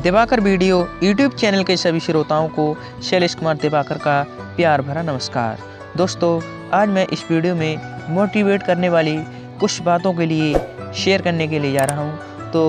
Diwakar video YouTube channel के सभी श्रोताओं को शैलेश कुमार दिवाकर का प्यार भरा नमस्कार। दोस्तों, आज मैं इस वीडियो में मोटिवेट करने वाली कुछ बातों के लिए शेयर करने के लिए जा रहा हूं। तो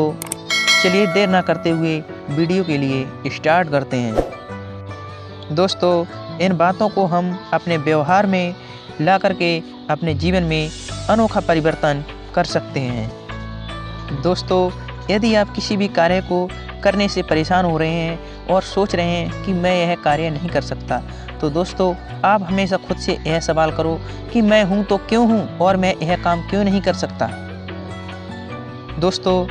चलिए देर ना करते हुए वीडियो के लिए स्टार्ट करते हैं। दोस्तों, इन बातों को हम अपने व्यवहार में ला करके अपने जीवन में अनोखा परिवर्तन कर सकते हैं। दोस्तों, यदि आप किसी भी कार्य को करने से परेशान हो रहे हैं और सोच रहे हैं कि मैं यह कार्य नहीं कर सकता, तो दोस्तों आप हमेशा खुद से यह सवाल करो कि मैं हूँ तो क्यों हूँ और मैं यह काम क्यों नहीं कर सकता। दोस्तों,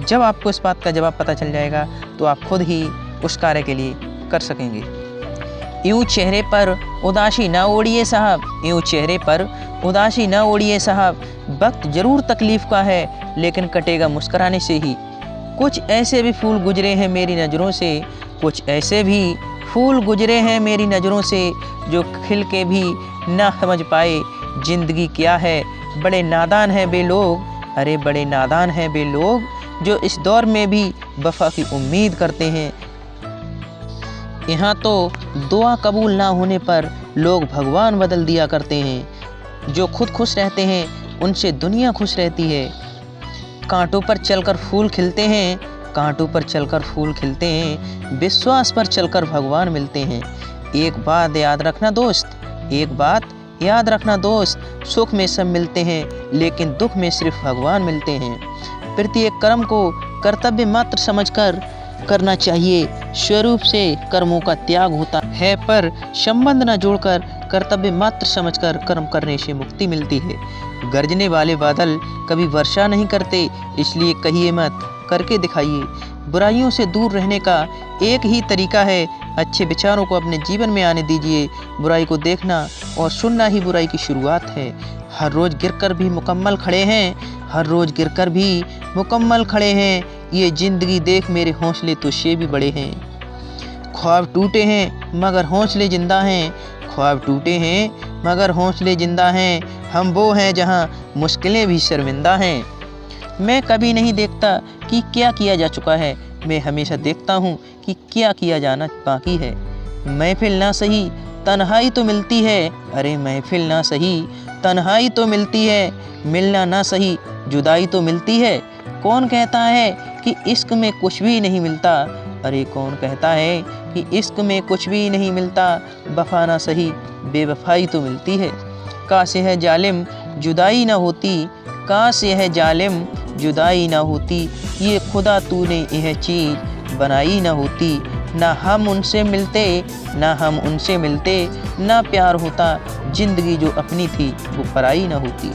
जब आपको इस बात का जवाब पता चल जाएगा तो आप खुद ही उस कार्य के लिए कर सकेंगे। यूँ चेहरे पर उदासी ना ओढ़िए साहब, यूँ चेहरे पर उदासी ना ओढ़िए साहब, वक्त जरूर तकलीफ़ का है लेकिन कटेगा मुस्कुराने से ही। कुछ ऐसे भी फूल गुजरे हैं मेरी नज़रों से, कुछ ऐसे भी फूल गुजरे हैं मेरी नज़रों से, जो खिल के भी ना समझ पाए ज़िंदगी क्या है। बड़े नादान हैं वे लोग, अरे बड़े नादान हैं वे लोग, जो इस दौर में भी वफा की उम्मीद करते हैं। यहाँ तो दुआ कबूल ना होने पर लोग भगवान बदल दिया करते हैं। जो खुद खुश रहते हैं उनसे दुनिया खुश रहती है। कांटों पर चलकर फूल खिलते हैं, कांटों पर चलकर फूल खिलते हैं, विश्वास पर चलकर भगवान मिलते हैं। एक बात याद रखना दोस्त, एक बात याद रखना दोस्त, सुख में सब मिलते हैं लेकिन दुख में सिर्फ भगवान मिलते हैं। प्रत्येक कर्म को कर्तव्य मात्र समझकर करना चाहिए। स्वरूप से कर्मों का त्याग होता है, पर संबंध न जोड़कर कर्तव्य मात्र समझकर कर्म करने से मुक्ति मिलती है। गरजने वाले बादल कभी वर्षा नहीं करते, इसलिए कहिए मत, करके दिखाइए। बुराइयों से दूर रहने का एक ही तरीका है, अच्छे विचारों को अपने जीवन में आने दीजिए। बुराई को देखना और सुनना ही बुराई की शुरुआत है। हर रोज़ गिरकर भी मुकम्मल खड़े हैं, हर रोज़ गिरकर भी मुकम्मल खड़े हैं। ये ज़िंदगी देख मेरे हौसले तुझसे भी बड़े हैं। ख्वाब टूटे हैं मगर हौसले जिंदा हैं, ख्वाब टूटे हैं मगर हौसले जिंदा हैं। हम वो हैं जहाँ मुश्किलें भी शर्मिंदा हैं। मैं कभी नहीं देखता कि क्या किया जा चुका है, मैं हमेशा देखता हूँ कि क्या किया जाना बाकी है। महफिल ना सही तन्हाई तो मिलती है, अरे महफिल ना सही तन्हाई तो मिलती है। मिलना ना सही जुदाई तो मिलती है। कौन कहता है कि इश्क में कुछ भी नहीं मिलता, अरे कौन कहता है कि इश्क में कुछ भी नहीं मिलता। वफा ना सही बेवफाई तो मिलती है। काश यह जालिम जुदाई ना होती, काश यह जालिम जुदाई ना होती, ये खुदा तूने यह चीज़ बनाई ना होती। ना हम उनसे मिलते, ना हम उनसे मिलते, ना प्यार होता, ज़िंदगी जो अपनी थी वो पराई ना होती।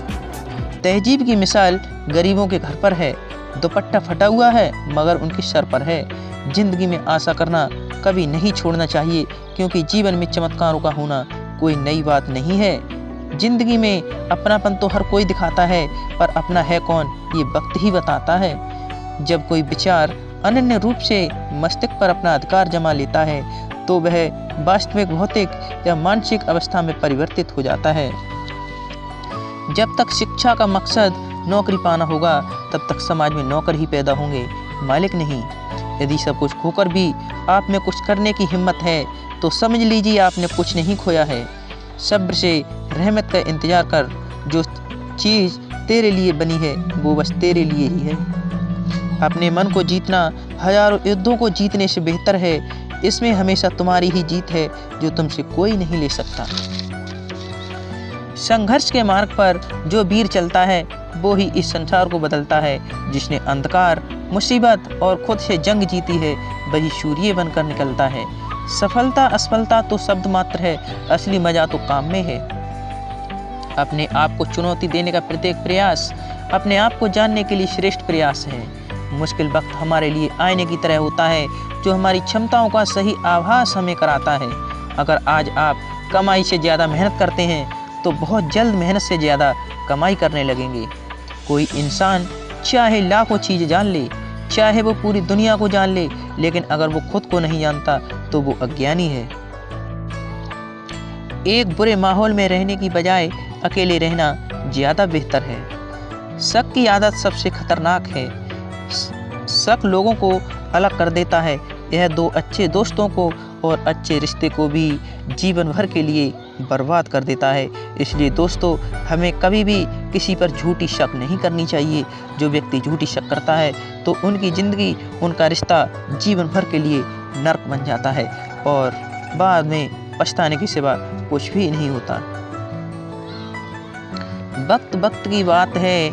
तहजीब की मिसाल गरीबों के घर पर है, दुपट्टा फटा हुआ है मगर उनके सर पर है। ज़िंदगी में आशा करना कभी नहीं छोड़ना चाहिए, क्योंकि जीवन में चमत्कारों का होना कोई नई बात नहीं है। ज़िंदगी में अपनापन तो हर कोई दिखाता है, पर अपना है कौन ये वक्त ही बताता है। जब कोई विचार अनन्य रूप से मस्तिष्क पर अपना अधिकार जमा लेता है तो वह वास्तविक भौतिक या मानसिक अवस्था में परिवर्तित हो जाता है। जब तक शिक्षा का मकसद नौकरी पाना होगा तब तक समाज में नौकर ही पैदा होंगे, मालिक नहीं। यदि सब कुछ खोकर भी आप में कुछ करने की हिम्मत है तो समझ लीजिए आपने कुछ नहीं खोया है। सब्र से रहमत का इंतज़ार कर, जो चीज़ तेरे लिए बनी है वो बस तेरे लिए ही है। अपने मन को जीतना हजारों युद्धों को जीतने से बेहतर है। इसमें हमेशा तुम्हारी ही जीत है जो तुमसे कोई नहीं ले सकता। संघर्ष के मार्ग पर जो वीर चलता है वो ही इस संसार को बदलता है। जिसने अंधकार, मुसीबत और खुद से जंग जीती है वही सूर्य बनकर निकलता है। सफलता असफलता तो शब्द मात्र है, असली मजा तो काम में है। अपने आप को चुनौती देने का प्रत्येक प्रयास अपने आप को जानने के लिए श्रेष्ठ प्रयास है। मुश्किल वक्त हमारे लिए आईने की तरह होता है, जो हमारी क्षमताओं का सही आभास हमें कराता है। अगर आज आप कमाई से ज़्यादा मेहनत करते हैं तो बहुत जल्द मेहनत से ज़्यादा कमाई करने लगेंगे। कोई इंसान चाहे लाखों चीज़ जान ले, चाहे वो पूरी दुनिया को जान ले, लेकिन अगर वो खुद को नहीं जानता तो वो अज्ञानी है। एक बुरे माहौल में रहने की बजाय अकेले रहना ज़्यादा बेहतर है। शक की आदत सबसे खतरनाक है। शक लोगों को अलग कर देता है। यह दो अच्छे दोस्तों को और अच्छे रिश्ते को भी जीवन भर के लिए बर्बाद कर देता है। इसलिए दोस्तों, हमें कभी भी किसी पर झूठी शक नहीं करनी चाहिए। जो व्यक्ति झूठी शक करता है तो उनकी ज़िंदगी, उनका रिश्ता जीवन भर के लिए नर्क बन जाता है और बाद में पछताने के सिवा कुछ भी नहीं होता। वक्त वक्त की बात है,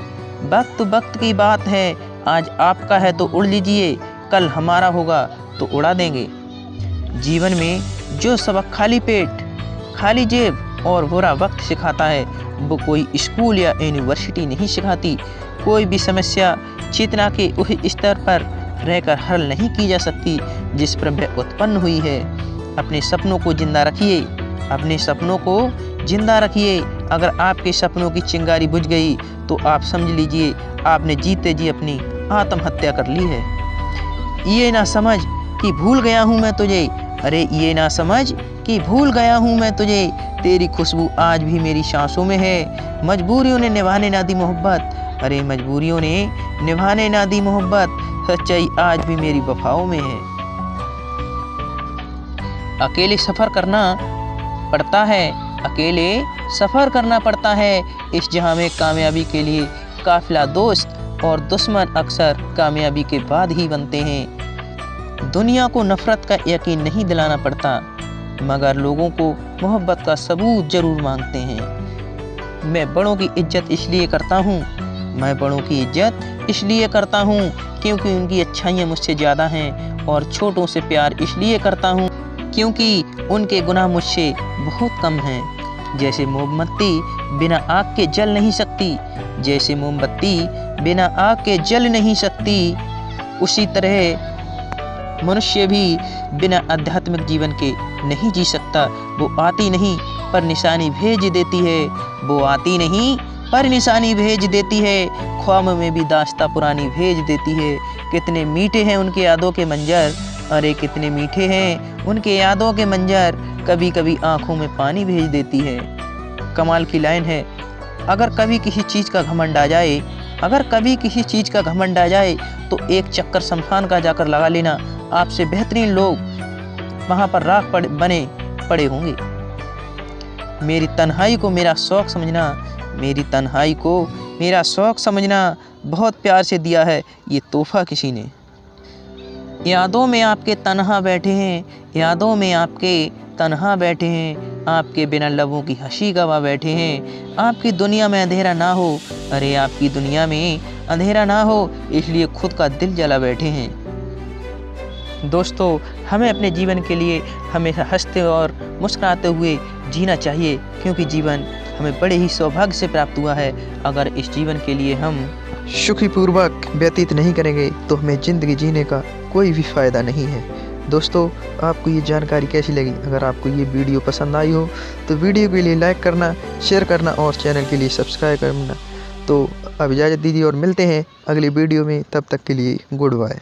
वक्त वक्त की बात है। आज आपका है तो उड़ लीजिए, कल हमारा होगा तो उड़ा देंगे। जीवन में जो सबक खाली पेट, खाली जेब और बुरा वक्त सिखाता है, वो कोई स्कूल या यूनिवर्सिटी नहीं सिखाती। कोई भी समस्या चेतना के उस स्तर पर रहकर हल नहीं की जा सकती जिस पर वह उत्पन्न हुई है। अपने सपनों को जिंदा रखिए, अपने सपनों को जिंदा रखिए। अगर आपके सपनों की चिंगारी बुझ गई तो आप समझ लीजिए आपने जीते जी अपनी आत्महत्या कर ली है। ये ना समझ कि भूल गया हूँ मैं तुझे, अरे ये ना समझ कि भूल गया हूँ मैं तुझे, तेरी खुशबू आज भी मेरी सांसों में है। मजबूरियों ने निभाने ना दी मोहब्बत, अरे मजबूरियों ने निभाने ना दी मोहब्बत, सच्चाई आज भी मेरी वफाओं में है। अकेले सफ़र करना पड़ता है, अकेले सफ़र करना पड़ता है इस जहां में कामयाबी के लिए। काफिला दोस्त और दुश्मन अक्सर कामयाबी के बाद ही बनते हैं। दुनिया को नफ़रत का यकीन नहीं दिलाना पड़ता, मगर लोगों को मोहब्बत का सबूत ज़रूर मांगते हैं। मैं बड़ों की इज्जत इसलिए करता हूँ, मैं बड़ों की इज्जत इसलिए करता हूँ क्योंकि उनकी अच्छाइयाँ मुझसे ज़्यादा हैं, और छोटों से प्यार इसलिए करता हूँ क्योंकि उनके गुनाह मुझसे बहुत कम हैं। जैसे मोमबत्ती बिना आग के जल नहीं सकती, जैसे मोमबत्ती बिना आग के जल नहीं सकती, उसी तरह मनुष्य भी बिना आध्यात्मिक जीवन के नहीं जी सकता। वो आती नहीं पर निशानी भेज देती है, वो आती नहीं पर निशानी भेज देती है। ख्वाब में भी दास्तां पुरानी भेज देती है। कितने मीठे हैं उनके यादों के मंजर, अरे कितने मीठे हैं उनके यादों के मंजर, कभी कभी आंखों में पानी भेज देती है। कमाल की लाइन है, अगर कभी किसी चीज़ का घमंड आ जाए, अगर कभी किसी चीज़ का घमंड आ जाए तो एक चक्कर शमशान का जाकर लगा लेना, आपसे बेहतरीन लोग वहाँ पर राख बने पड़े होंगे। मेरी तन्हाई को मेरा शौक़ समझना, मेरी तन्हाई को मेरा शौक़ समझना, बहुत प्यार से दिया है ये तोहफ़ा किसी ने। यादों में आपके तन्हा बैठे हैं, यादों में आपके तन्हा बैठे हैं, आपके बिना लबों की हंसी गवा बैठे हैं। आपकी दुनिया में अंधेरा ना हो, अरे आपकी दुनिया में अंधेरा ना हो, इसलिए खुद का दिल जला बैठे हैं। दोस्तों, हमें अपने जीवन के लिए हमेशा हंसते और मुस्कुराते हुए जीना चाहिए, क्योंकि जीवन हमें बड़े ही सौभाग्य से प्राप्त हुआ है। अगर इस जीवन के लिए हम सुखीपूर्वक व्यतीत नहीं करेंगे तो हमें ज़िंदगी जीने का कोई भी फ़ायदा नहीं है। दोस्तों, आपको ये जानकारी कैसी लगी? अगर आपको ये वीडियो पसंद आई हो तो वीडियो के लिए लाइक करना, शेयर करना और चैनल के लिए सब्सक्राइब करना। तो अब इजाज़त दीजिए और मिलते हैं अगली वीडियो में, तब तक के लिए गुड बाय।